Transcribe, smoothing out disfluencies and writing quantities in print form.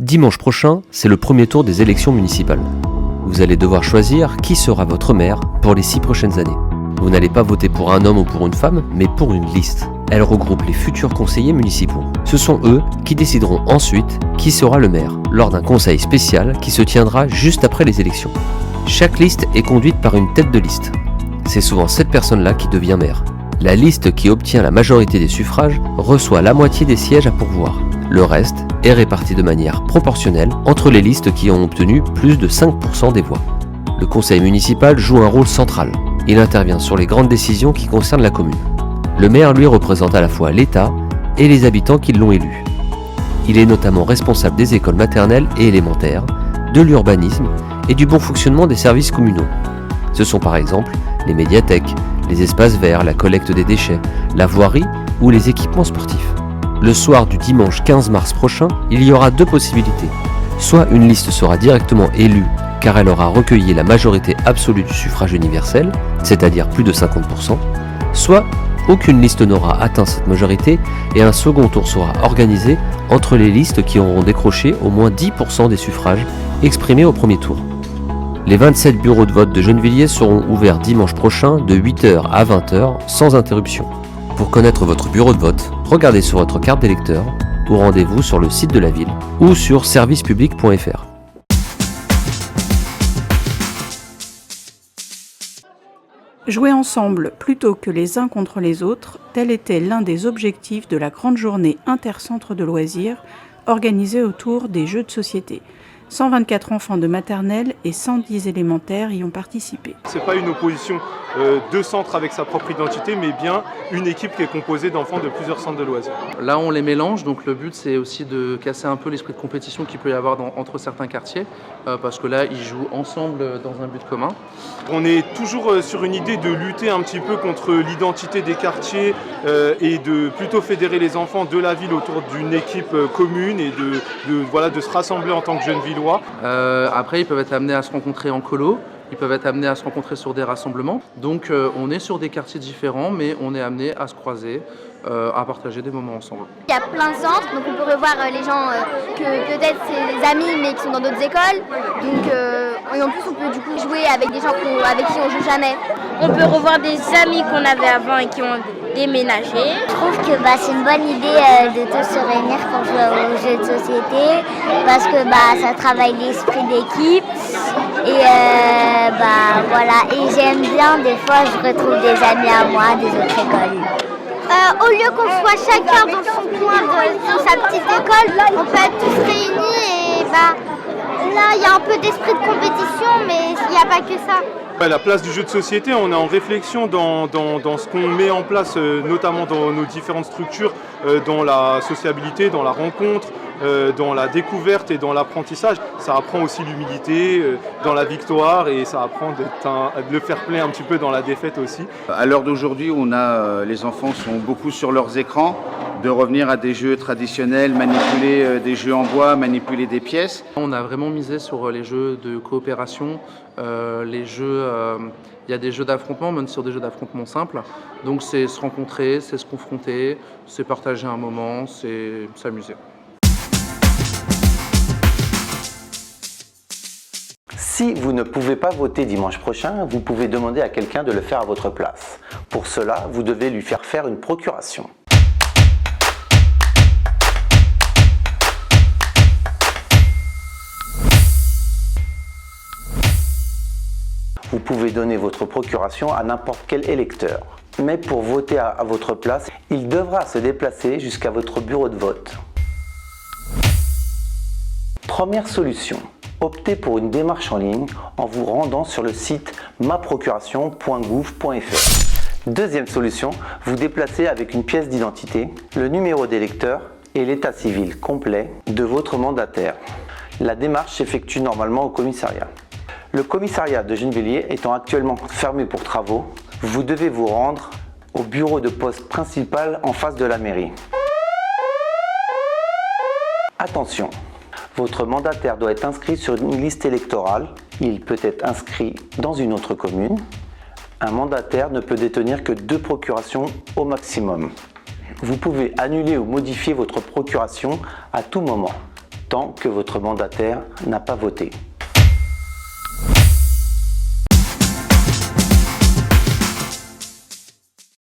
Dimanche prochain, c'est le premier tour des élections municipales. Vous allez devoir choisir qui sera votre maire pour les 6 prochaines années. Vous n'allez pas voter pour un homme ou pour une femme, mais pour une liste. Elle regroupe les futurs conseillers municipaux. Ce sont eux qui décideront ensuite qui sera le maire, lors d'un conseil spécial qui se tiendra juste après les élections. Chaque liste est conduite par une tête de liste. C'est souvent cette personne-là qui devient maire. La liste qui obtient la majorité des suffrages reçoit la moitié des sièges à pourvoir. Le reste est réparti de manière proportionnelle entre les listes qui ont obtenu plus de 5% des voix. Le conseil municipal joue un rôle central. Il intervient sur les grandes décisions qui concernent la commune. Le maire, lui, représente à la fois l'État et les habitants qui l'ont élu. Il est notamment responsable des écoles maternelles et élémentaires, de l'urbanisme et du bon fonctionnement des services communaux. Ce sont par exemple les médiathèques, les espaces verts, la collecte des déchets, la voirie ou les équipements sportifs. Le soir du dimanche 15 mars prochain, il y aura 2 possibilités. Soit une liste sera directement élue car elle aura recueilli la majorité absolue du suffrage universel, c'est-à-dire plus de 50%, soit aucune liste n'aura atteint cette majorité et un second tour sera organisé entre les listes qui auront décroché au moins 10% des suffrages exprimés au premier tour. Les 27 bureaux de vote de Gennevilliers seront ouverts dimanche prochain de 8h à 20h sans interruption. Pour connaître votre bureau de vote, regardez sur votre carte d'électeur ou rendez-vous sur le site de la ville ou sur servicepublic.fr. Jouer ensemble plutôt que les uns contre les autres, tel était l'un des objectifs de la grande journée intercentre de loisirs organisée autour des jeux de société. 124 enfants de maternelle et 110 élémentaires y ont participé. Ce n'est pas une opposition de centres avec sa propre identité, mais bien une équipe qui est composée d'enfants de plusieurs centres de loisirs. Là, on les mélange, donc le but, c'est aussi de casser un peu l'esprit de compétition qu'il peut y avoir entre certains quartiers, parce que là, ils jouent ensemble dans un but commun. On est toujours sur une idée de lutter un petit peu contre l'identité des quartiers et de plutôt fédérer les enfants de la ville autour d'une équipe commune et de se rassembler en tant que jeunes villois. Après, ils peuvent être amenés à se rencontrer en colo, ils peuvent être amenés à se rencontrer sur des rassemblements. Donc on est sur des quartiers différents, mais on est amenés à se croiser, à partager des moments ensemble. Il y a plein de centres, donc on peut revoir les gens que peut-être c'est des amis mais qui sont dans d'autres écoles. Donc, et en plus on peut du coup jouer avec des gens avec qui on joue jamais. On peut revoir des amis qu'on avait avant et qui ont déménagé. Je trouve que c'est une bonne idée de tous se réunir pour jouer aux jeux de société parce que ça travaille l'esprit d'équipe et voilà. Et j'aime bien, des fois je retrouve des amis à moi des autres écoles. Au lieu qu'on soit chacun dans son coin, dans sa petite école, on peut être tous réunis et là il y a un peu d'esprit de compétition mais il n'y a pas que ça. La place du jeu de société, on est en réflexion dans ce qu'on met en place, notamment dans nos différentes structures, dans la sociabilité, dans la rencontre, dans la découverte et dans l'apprentissage. Ça apprend aussi l'humilité, dans la victoire et ça apprend de le fair play un petit peu dans la défaite aussi. À l'heure d'aujourd'hui, les enfants sont beaucoup sur leurs écrans, de revenir à des jeux traditionnels, manipuler des jeux en bois, manipuler des pièces. On a vraiment misé sur les jeux de coopération, les jeux, il y a des jeux d'affrontement, même sur des jeux d'affrontement simples. Donc c'est se rencontrer, c'est se confronter, c'est partager un moment, c'est s'amuser. Si vous ne pouvez pas voter dimanche prochain, vous pouvez demander à quelqu'un de le faire à votre place. Pour cela, vous devez lui faire faire une procuration. Vous pouvez donner votre procuration à n'importe quel électeur. Mais pour voter à votre place, il devra se déplacer jusqu'à votre bureau de vote. Première solution. Optez pour une démarche en ligne en vous rendant sur le site maprocuration.gouv.fr. Deuxième solution, vous déplacez avec une pièce d'identité, le numéro d'électeur et l'état civil complet de votre mandataire. La démarche s'effectue normalement au commissariat. Le commissariat de Gennevilliers étant actuellement fermé pour travaux, vous devez vous rendre au bureau de poste principal en face de la mairie. Attention, votre mandataire doit être inscrit sur une liste électorale. Il peut être inscrit dans une autre commune. Un mandataire ne peut détenir que 2 procurations au maximum. Vous pouvez annuler ou modifier votre procuration à tout moment. tant que votre mandataire n'a pas voté.